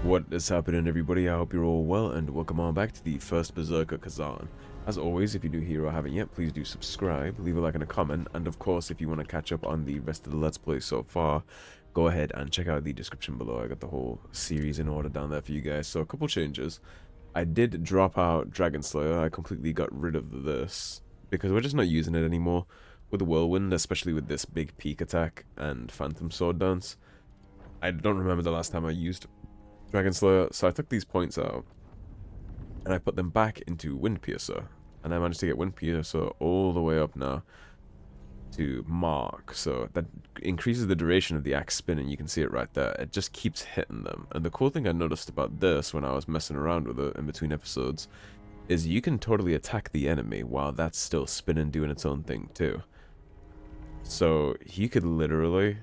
What is happening, everybody? I hope you're all well, and welcome on back to the First Berserker KHAZAN. As always, if you're new here or haven't yet, please do subscribe, leave a like and a comment, and of course, if you want to catch up on the rest of the Let's Play so far, go ahead and check out the description below. I got the whole series in order down there for you guys. So a couple changes. I did drop out Dragon Slayer. I completely got rid of this, because we're just not using it anymore with the Whirlwind, especially with this big peak attack and Phantom Sword Dance. I don't remember the last time I used Dragon Slayer, so I took these points out and I put them back into Wind Piercer, and I managed to get Wind Piercer all the way up now to Mark, so that increases the duration of the axe spin, and you can see it right there. It just keeps hitting them. And the cool thing I noticed about this when I was messing around with it in between episodes is you can totally attack the enemy while that's still spinning, doing its own thing too. So you could literally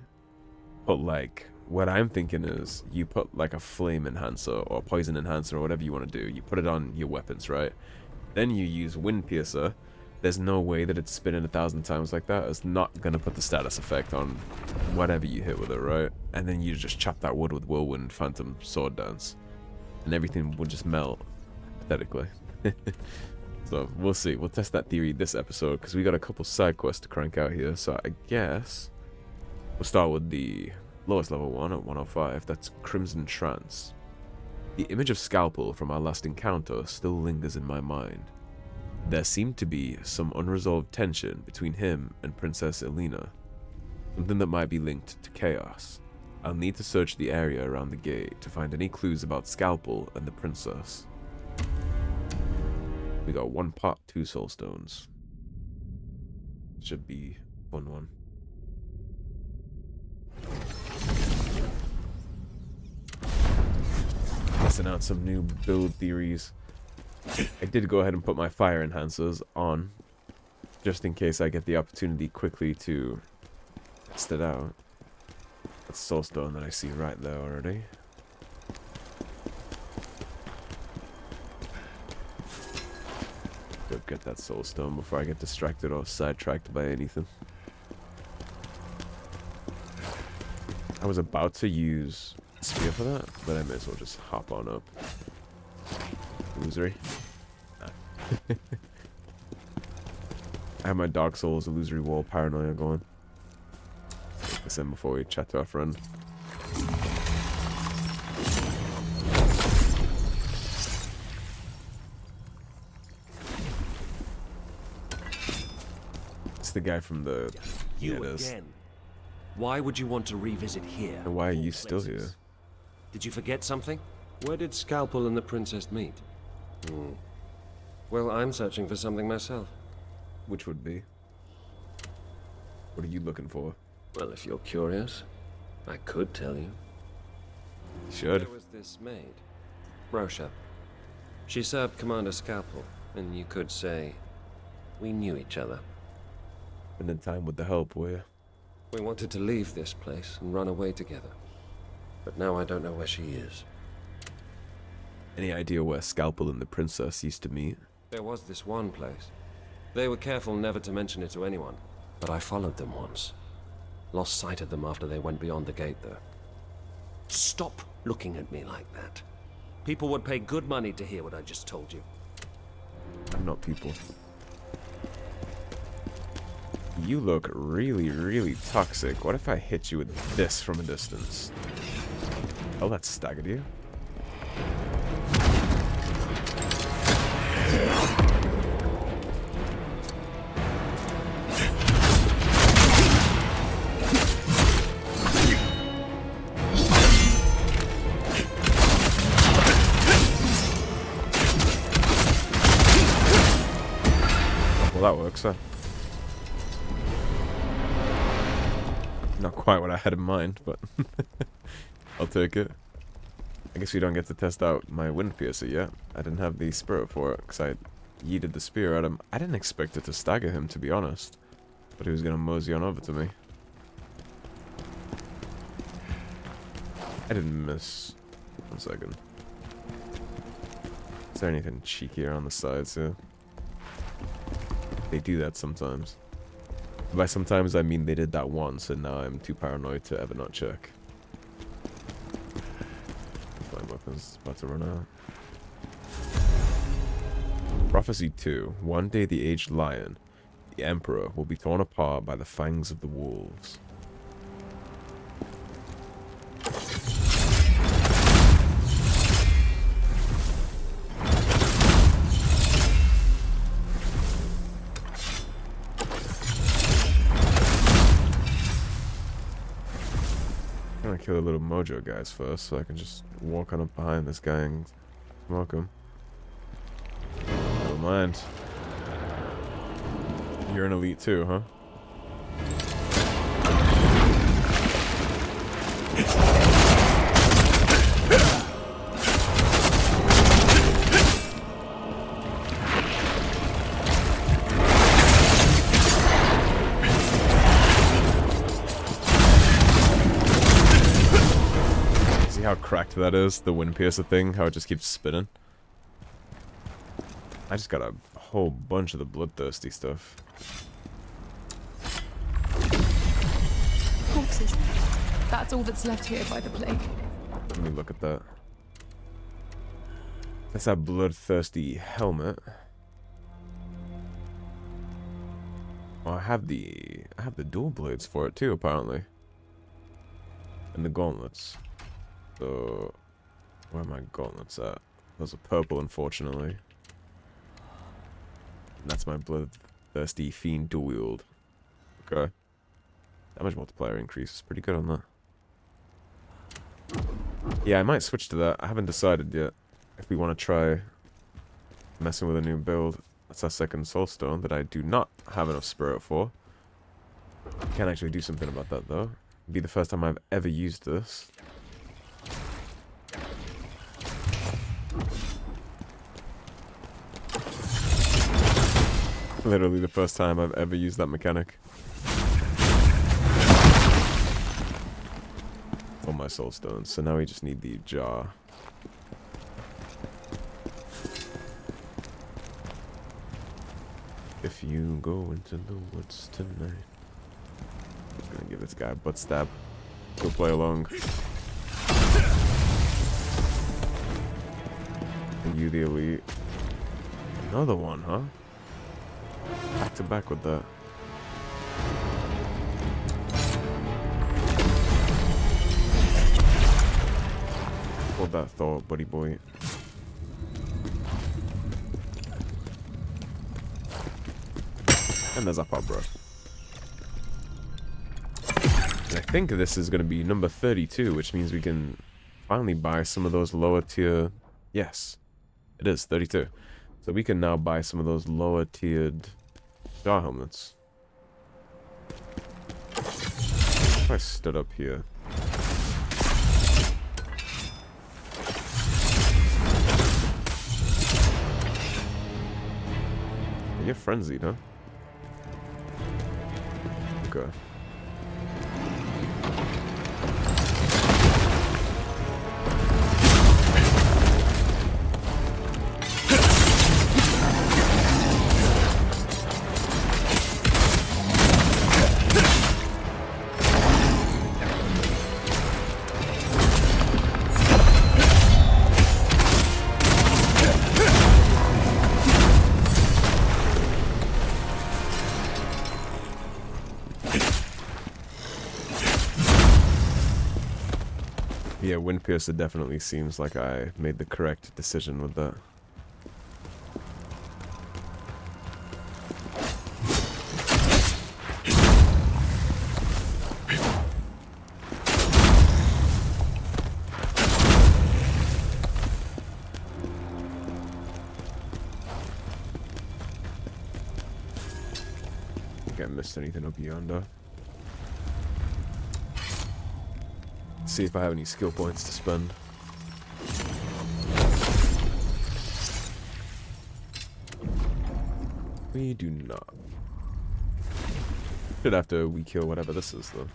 put, like, what I'm thinking is you put like a flame enhancer or poison enhancer or whatever you want to do. You put it on your weapons, right? Then you use Wind Piercer. There's no way that it's spinning 1,000 times like that. It's not going to put the status effect on whatever you hit with it, right? And then you just chop that wood with Whirlwind Phantom Sword Dance. And everything will just melt, pathetically. So we'll see. We'll test that theory this episode because we got a couple side quests to crank out here. So I guess we'll start with the lowest level one at 105, that's Crimson Trance. The image of Skalpel from our last encounter still lingers in my mind. There seemed to be some unresolved tension between him and Princess Elena, something that might be linked to chaos. I'll need to search the area around the gate to find any clues about Skalpel and the princess. We got 1 pot, 2 soul stones. Should be a fun one. Testing out some new build theories. I did go ahead and put my fire enhancers on, just in case I get the opportunity quickly to test it out. That's soulstone that I see right there already. Go get that soulstone before I get distracted or sidetracked by anything. I was about to use spear for that, but I may as well just hop on up. Illusory. Nah. I have my Dark Souls illusory wall paranoia going. Take this in before we chat to our friend. It's the guy from the... You again. Why would you want to revisit here? And why are you still here? Did you forget something? Where did Skalpel and the princess meet? Well, I'm searching for something myself. Which would be? What are you looking for? Well, if you're curious, I could tell you. Should. There was this maid, Rosha. She served Commander Skalpel, and you could say we knew each other. Spending time with the help, were you? We wanted to leave this place and run away together. But now I don't know where she is. Any idea where Skalpel and the princess used to meet? There was this one place. They were careful never to mention it to anyone, but I followed them once. Lost sight of them after they went beyond the gate, though. Stop looking at me like that. People would pay good money to hear what I just told you. I'm not people. You look really, really toxic. What if I hit you with this from a distance? Oh, that staggered you. Well, that works, huh? Not quite what I had in mind, but I'll take it. I guess we don't get to test out my Wind Piercer yet. I didn't have the spirit for it, because I yeeted the spear at him. I didn't expect it to stagger him, to be honest. But he was going to mosey on over to me. I didn't miss. 1 second. Is there anything cheekier on the sides here? They do that sometimes. By sometimes I mean they did that once, and now I'm too paranoid to ever not check. Fine. weapons is about to run out. Prophecy 2. One day the aged lion, the Emperor, will be torn apart by the fangs of the wolves. I'm gonna kill the little mojo guys first so I can just walk on up behind this guy and smoke him. Never mind. You're an elite too, huh? See how cracked that is? The wind piercer thing, how it just keeps spinning. I just got a whole bunch of the bloodthirsty stuff. Corpses. That's all that's left here by the plague. Let me look at that. That's that bloodthirsty helmet. Oh, I have the dual blades for it too, apparently. And the gauntlets. So where are my gauntlets at? Those are purple, unfortunately. And that's my bloodthirsty fiend dual wield. Okay. Damage multiplier increase is pretty good on that. Yeah, I might switch to that. I haven't decided yet if we want to try messing with a new build. That's our second soulstone that I do not have enough spirit for. Can't actually do something about that though. It'd be the first time I've ever used this. Literally the first time I've ever used that mechanic. All my soul stones, so now we just need the jar. If you go into the woods tonight. Just gonna give this guy a butt stab. Go play along. And you the elite. Another one, huh? Back to back with that. Hold that thought, buddy boy. And there's our pop, bro. And I think this is going to be number 32, which means we can finally buy some of those lower tier... Yes, it is 32. So we can now buy some of those lower tiered star helmets. If I stood up here... You're frenzied, huh? Okay. Yeah, Wind Piercer definitely seems like I made the correct decision with that. I think I missed anything up yonder. See if I have any skill points to spend. We do not. Should after we kill whatever this is though.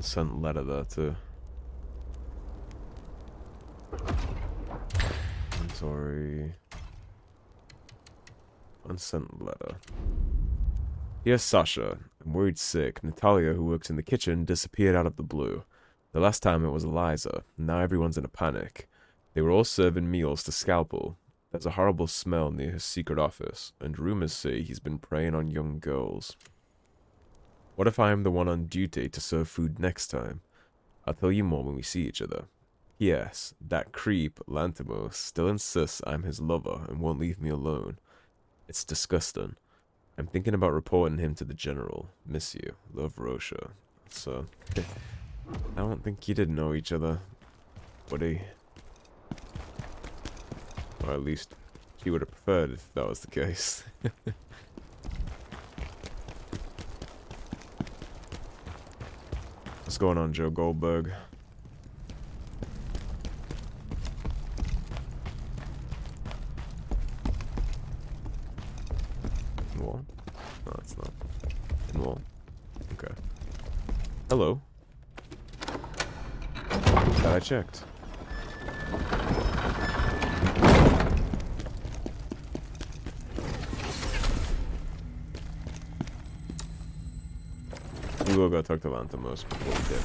unsent letter there too. Inventory. Unsent letter. Dear Sasha, I'm worried sick. Natalia, who works in the kitchen, disappeared out of the blue. The last time it was Eliza. Now everyone's in a panic. They were all serving meals to Skalpel. There's a horrible smell near his secret office, and rumors say he's been preying on young girls. What if I am the one on duty to serve food next time? I'll tell you more when we see each other. P.S. That creep, Lantimos, still insists I'm his lover and won't leave me alone. It's disgusting. I'm thinking about reporting him to the general. Miss you. Love, Rosha. So, I don't think you did know each other, buddy. Or at least she would have preferred if that was the case. What's going on, Joe Goldberg? In wall? No, it's not. In wall. Okay. Hello. Glad I checked. We will go talk to Lantimos before we dip.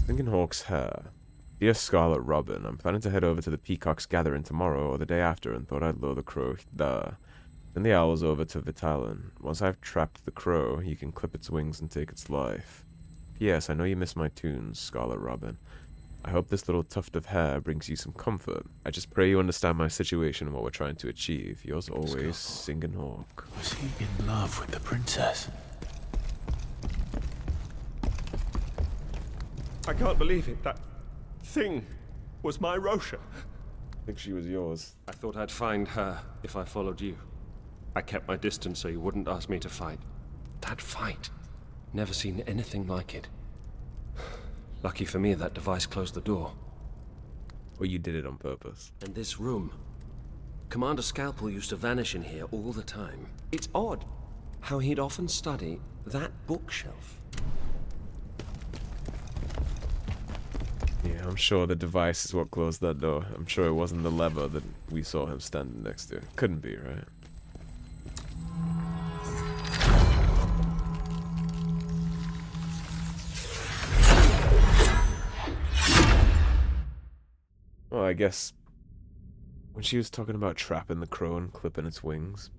Thinking Hawk's hair. Dear Scarlet Robin, I'm planning to head over to the Peacock's Gathering tomorrow or the day after and thought I'd lure the crow there. Then the owls over to Vitalin. Once I've trapped the crow, you can clip its wings and take its life. P.S. I know you miss my tunes, Scarlet Robin. I hope this little tuft of hair brings you some comfort. I just pray you understand my situation and what we're trying to achieve. Yours always, Singin' Hawk. Was he in love with the princess? I can't believe it. That thing was my Rosha. I think she was yours. I thought I'd find her if I followed you. I kept my distance so you wouldn't ask me to fight. That fight. Never seen anything like it. Lucky for me, that device closed the door. Or you did it on purpose. And this room. Commander Skalpel used to vanish in here all the time. It's odd how he'd often study that bookshelf. Yeah, I'm sure the device is what closed that door. I'm sure it wasn't the lever that we saw him standing next to. Couldn't be, right? Well, I guess when she was talking about trapping the crow and clipping its wings,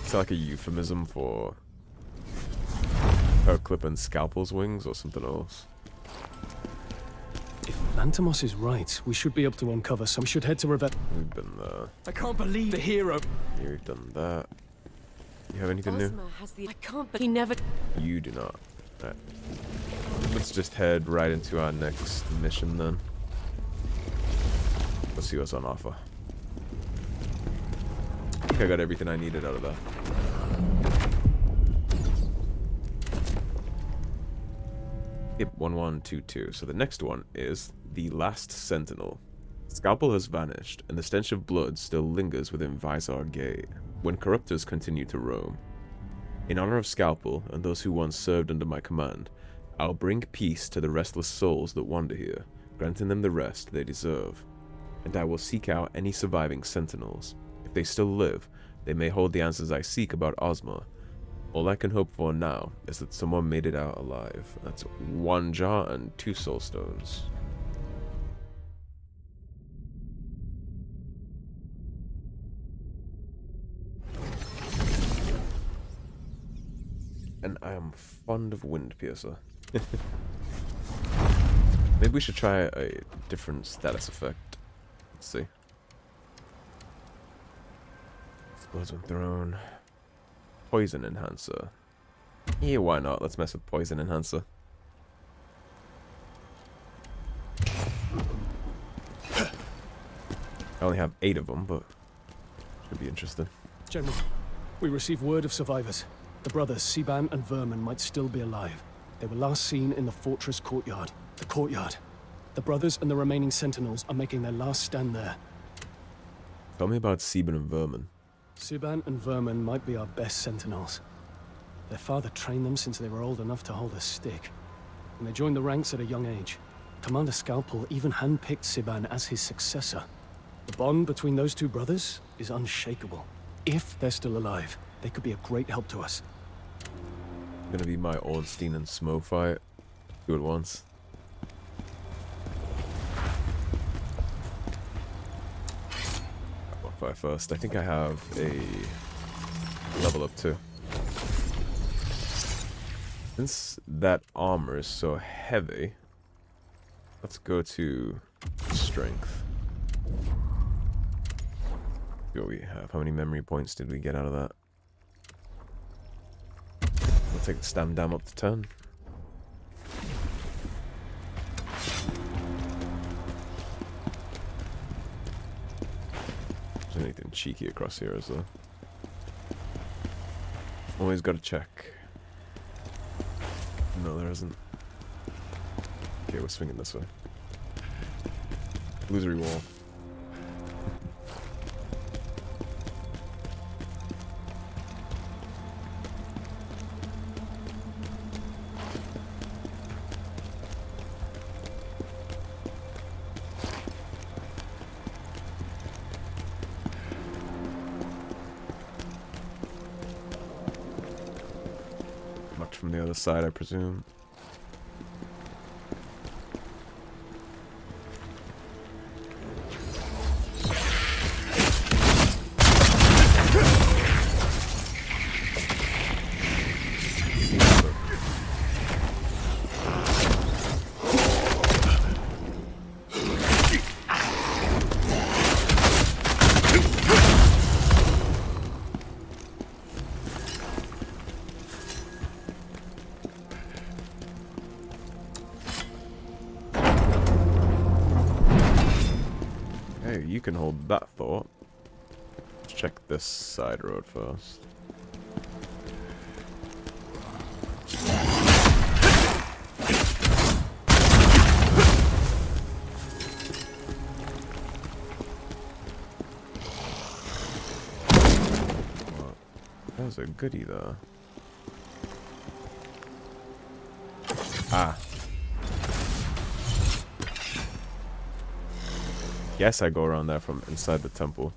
it's like a euphemism for her clipping Skalpel's wings or something else. If Lantimos is right, we should be able to uncover some. We should head to Revet. We've been there. I can't believe the hero. Yeah, we've done that. You have anything new? I can't, but he never. You do not. Right. Let's just head right into our next mission then. Let's see what's on offer. I think I got everything I needed out of that. Yep, 1122. So the next one is the Last Sentinel. Skalpel has vanished, and the stench of blood still lingers within Vaisar Gate, when corruptors continue to roam. In honor of Skalpel and those who once served under my command, I'll bring peace to the restless souls that wander here, granting them the rest they deserve. And I will seek out any surviving sentinels. If they still live, they may hold the answers I seek about Ozma. All I can hope for now is that someone made it out alive. That's 1 jar and 2 soul stones. And I am fond of Windpiercer. Maybe we should try a different status effect. Let's see. Explosion Throne. Poison Enhancer. Yeah, why not? Let's mess with Poison Enhancer. I only have 8 of them, but should be interesting. General, we received word of survivors. The brothers Siban and Vermon might still be alive. They were last seen in the fortress courtyard. The courtyard. The brothers and the remaining sentinels are making their last stand there. Tell me about Siban and Vermon. Siban and Vermon might be our best sentinels. Their father trained them since they were old enough to hold a stick, and they joined the ranks at a young age. Commander Skalpel even handpicked Siban as his successor. The bond between those two brothers is unshakable. If they're still alive, they could be a great help to us. Gonna be my Ornstein and Smo fight. Do it once. I'll fight first. I think I have a level up too. Since that armor is so heavy, let's go to strength. See what we have. How many memory points did we get out of that? We'll take the stam down up to 10. Is there anything cheeky across here as well? Always gotta check. No, there isn't. Okay, we're swinging this way. Illusory wall. Much from the other side, I presume. Hey, you can hold that thought. Let's check this side road first. What? That was a goodie though. Ah. Guess I go around there from inside the temple.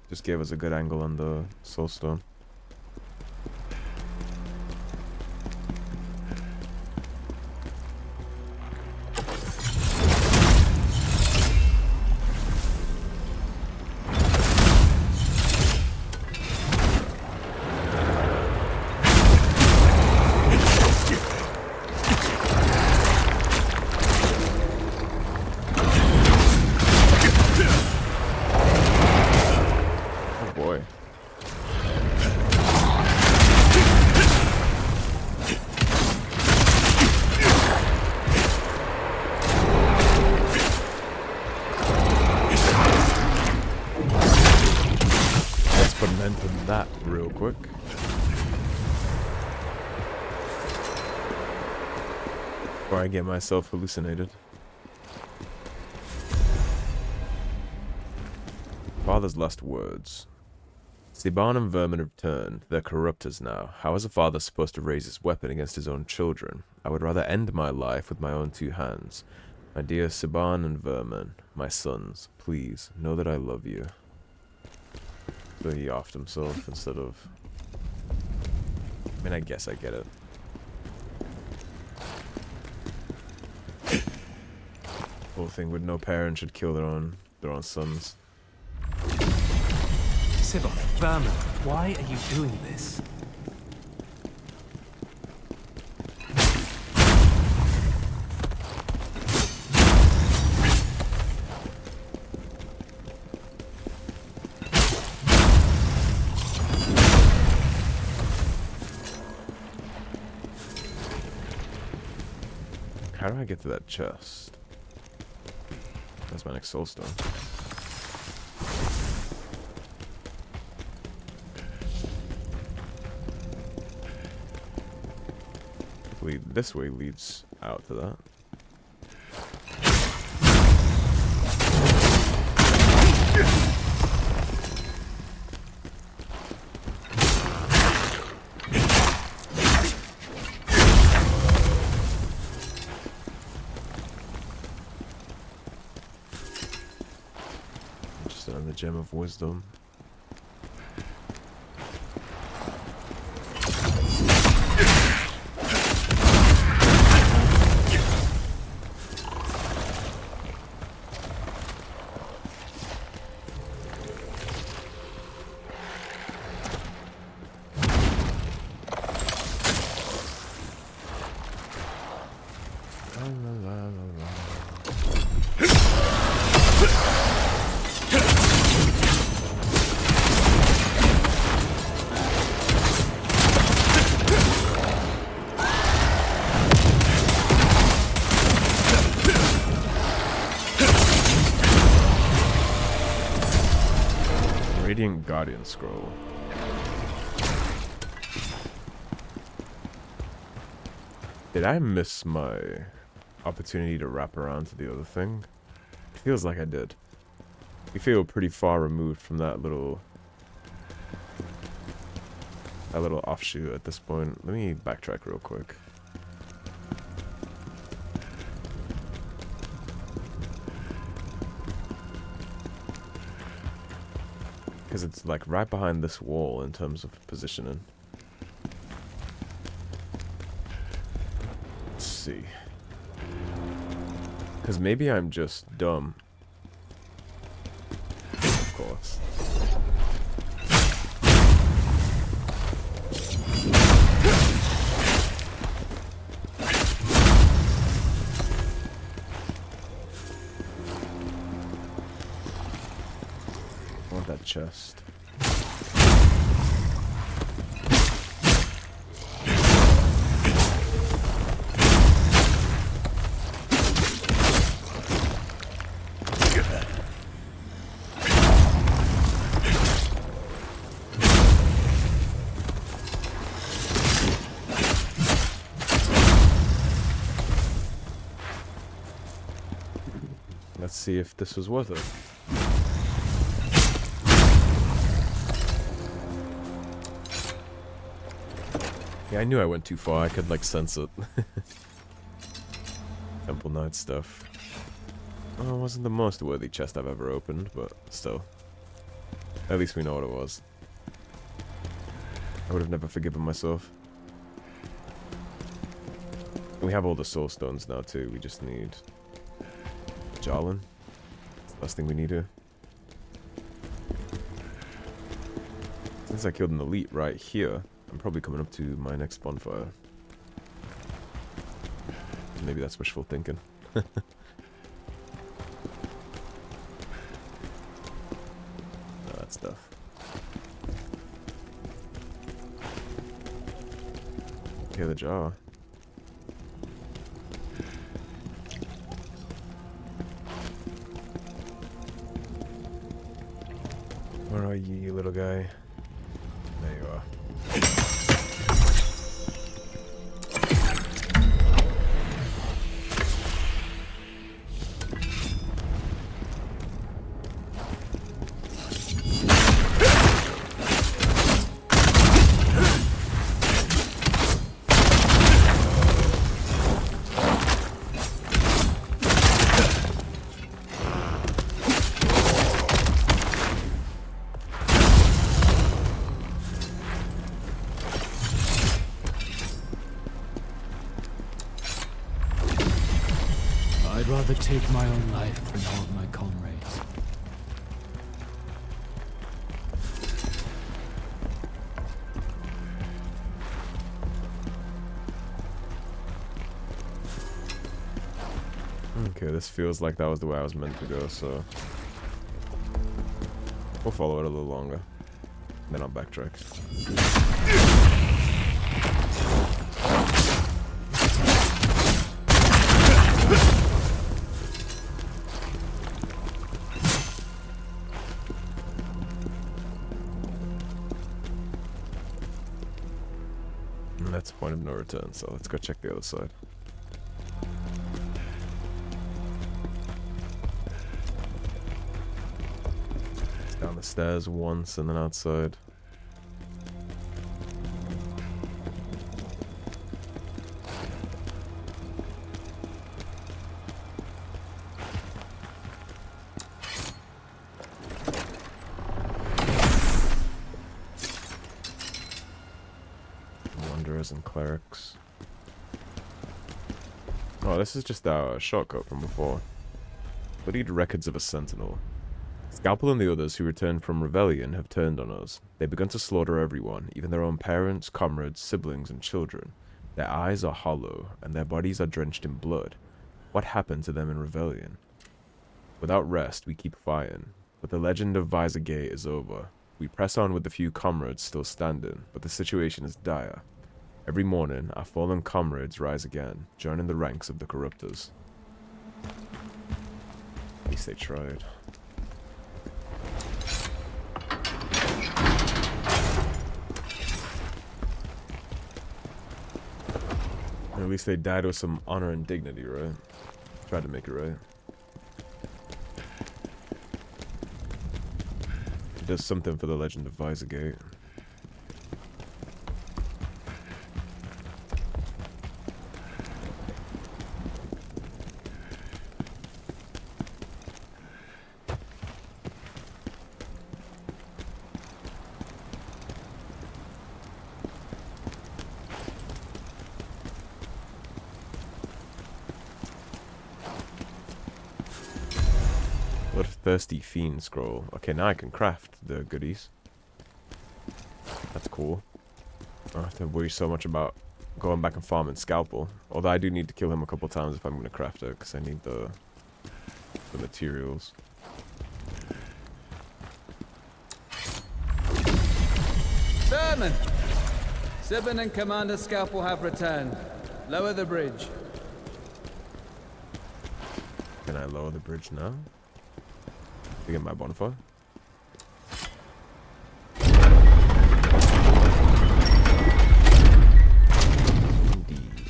Just gave us a good angle on the soulstone. Boy. Let's put an end to that real quick. Before I get myself hallucinated. Father's last words. Siban and Vermon returned. They're corruptors now. How is a father supposed to raise his weapon against his own children? I would rather end my life with my own two hands. My dear Siban and Vermon, my sons, please know that I love you. So he offed himself instead of... I mean, I guess I get it. Whole thing with no parent should kill their own sons. Siban, Vermon, why are you doing this? How do I get to that chest? That's my next soulstone. This way leads out to that. Gem of Wisdom. Radiant Guardian Scroll. Did I miss my opportunity to wrap around to the other thing? It feels like I did. We feel pretty far removed from that little offshoot at this point. Let me backtrack real quick. Because it's like right behind this wall in terms of positioning. Let's see. Because maybe I'm just dumb. Of course. I want that chest. Let's see if this was worth it. Yeah, I knew I went too far. I could, like, sense it. Temple Knight stuff. Oh, it wasn't the most worthy chest I've ever opened, but still. At least we know what it was. I would have never forgiven myself. We have all the soul stones now, too. We just need Jarlin. That's the last thing we need here. Since I killed an elite right here, I'm probably coming up to my next bonfire. Maybe that's wishful thinking. That stuff. Okay, the jar. Where are you, little guy? There you are. I'd rather take my own life than hold my comrades. Okay, this feels like that was the way I was meant to go, so we'll follow it a little longer. Then I'll backtrack. And that's a point of no return, so let's go check the other side. Down the stairs once and then outside. clerics. Oh, this is just our shortcut from before. Bloodied records of a sentinel. Skalpel and the others who returned from rebellion have turned on us. They've begun to slaughter everyone, even their own parents, comrades, siblings, and children. Their eyes are hollow, and their bodies are drenched in blood. What happened to them in rebellion? Without rest, we keep fighting, but the legend of Vaisar Gate is over. We press on with the few comrades still standing, but the situation is dire. Every morning, our fallen comrades rise again, joining the ranks of the corruptors. At least they tried. At least they died with some honor and dignity, right? Tried to make it right. It does something for the legend of Vaisar Gate. Thirsty Fiend scroll. Okay, now I can craft the goodies. That's cool. I don't have to worry so much about going back and farming Skalpel. Although I do need to kill him a couple times if I'm going to craft it, because I need the materials. Vermon! Siban and Commander Skalpel have returned. Lower the bridge. Can I lower the bridge now? To get my bonfire? Indeed.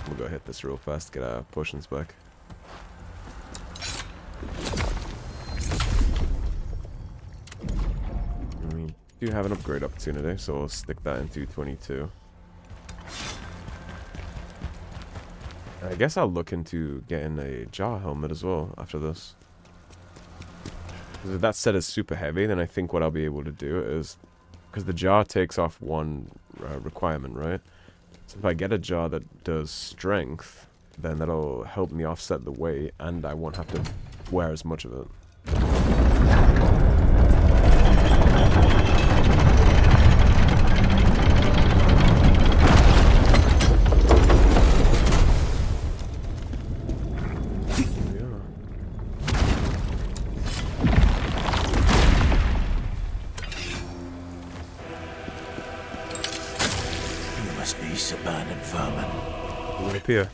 We'll go hit this real fast, get our potions back. We do have an upgrade opportunity, so we'll stick that into 22. I guess I'll look into getting a jar helmet as well after this. If that set is super heavy, then I think what I'll be able to do is, because the jar takes off one requirement, right? So if I get a jar that does strength, then that'll help me offset the weight, and I won't have to wear as much of it. Siban Vermon. Right up here.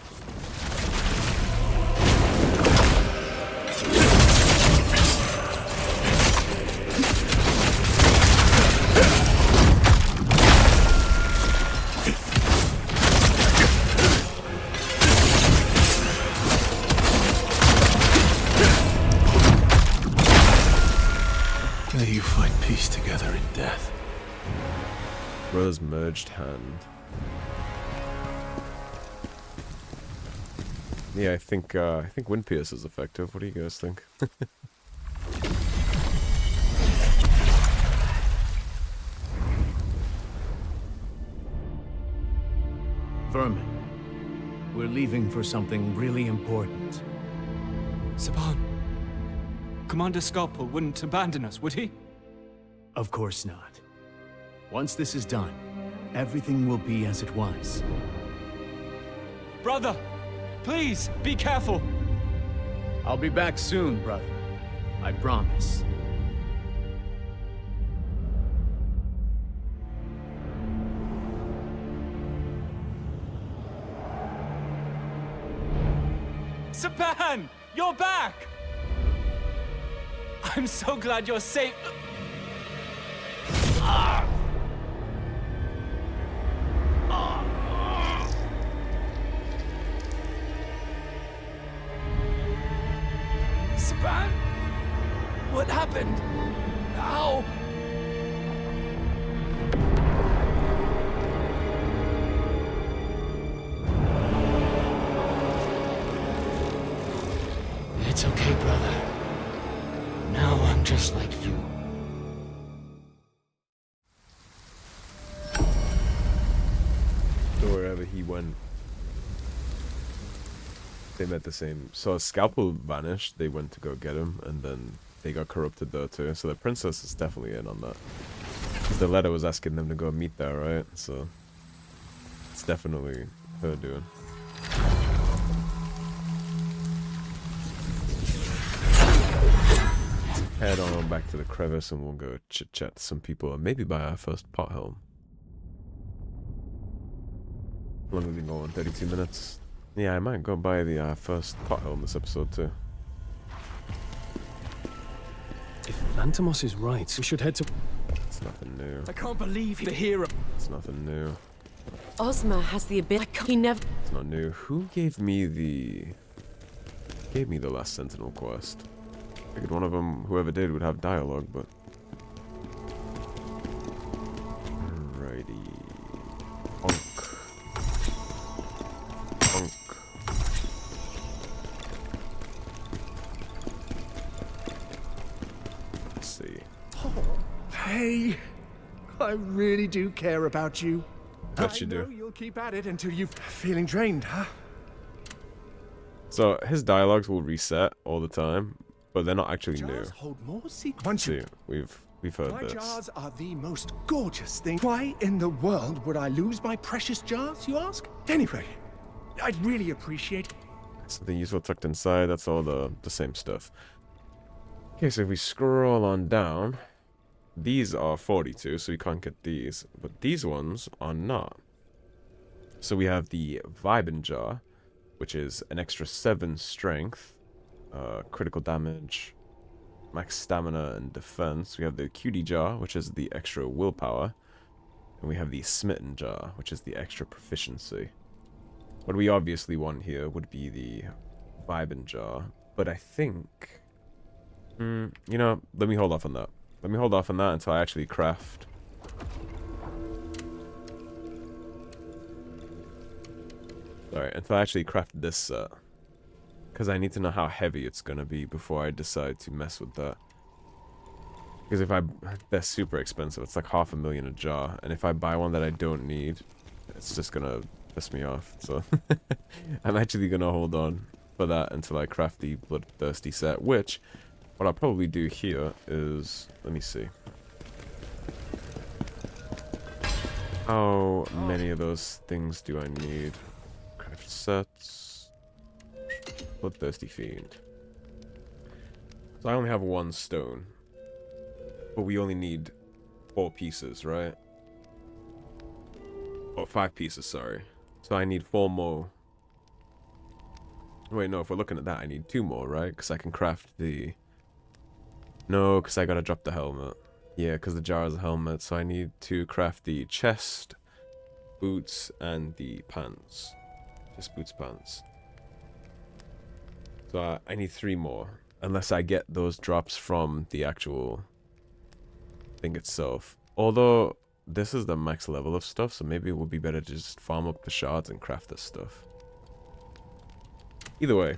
May you find peace together in death. Brothers merged hand. Yeah, I think Wind Pierce is effective. What do you guys think? Vermin, we're leaving for something really important. Siban, Commander Skalpel wouldn't abandon us, would he? Of course not. Once this is done, everything will be as it was. Brother, please, be careful. I'll be back soon, brother. I promise. Siban, you're back! I'm so glad you're safe. Siban? What happened? How? It's okay, brother. Now I'm just like you. wherever he went, they met the same. So Skalpel vanished, they went to go get him, and then they got corrupted there too. So the princess is definitely in on that. 'Cause the letter was asking them to go meet there, right? So it's definitely her doing. Head on back to the crevice and we'll go chit-chat to some people and maybe buy our first pot helm. How long have we been going? 32 minutes? Yeah, I might go buy the first pot helm this episode too. If Lantimos is right, we should head to... It's nothing new. I can't believe the hero... It's nothing new. Ozma has the ability. He never. It's not new. Who gave me the... Gave me the Last Sentinel quest? I figured one of them, whoever did, would have dialogue, but... Alrighty. Bonk. Bonk. Let's see. Hey, I really do care about you. Bet you I know do. you'll keep at it until you're feeling drained, huh? So his dialogues will reset all the time, but they're not actually new. Jars hold more secrets. See, we've heard My this. jars are the most gorgeous thing. Why in the world would I lose my precious jars, you ask? Anyway, I'd really appreciate... Something useful tucked inside. That's all the same stuff. Okay, so if we scroll on down, these are 42, so we can't get these, but these ones are not. So we have the Vibin jar, which is an extra 7 strength, critical damage, max stamina and defense. We have the Cutie jar, which is the extra willpower, and we have the Smitten jar, which is the extra proficiency. What we obviously want here would be the Vibin jar, but I think, you know, let me hold off on that. Let me hold off on that until I actually craft. Alright, until I actually craft this set. Because I need to know how heavy it's going to be before I decide to mess with that. Because if they're super expensive. It's like $500,000 a jar. And if I buy one that I don't need, it's just going to piss me off. So I'm actually going to hold on for that until I craft the Bloodthirsty set. Which, what I'll probably do here is, let me see. How many of those things do I need? Craft sets. Bloodthirsty Fiend. So I only have 1 stone. But we only need 4 pieces, right? Or 5 pieces, sorry. So I need 4 more. Wait, no, if we're looking at that, I need 2 more, right? Because I can craft the... No, because I gotta drop the helmet. Yeah, because the jar is a helmet, so I need to craft the chest, boots, and the pants. Just boots, pants. So I need 3 more. Unless I get those drops from the actual thing itself. Although, this is the max level of stuff, so maybe it would be better to just farm up the shards and craft this stuff. Either way,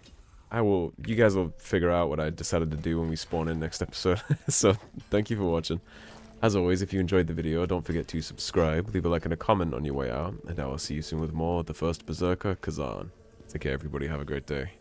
you guys will figure out what I decided to do when we spawn in next episode. So, thank you for watching. As always, if you enjoyed the video, don't forget to subscribe, leave a like and a comment on your way out, and I will see you soon with more of the First Berserker KHAZAN. Take care everybody, have a great day.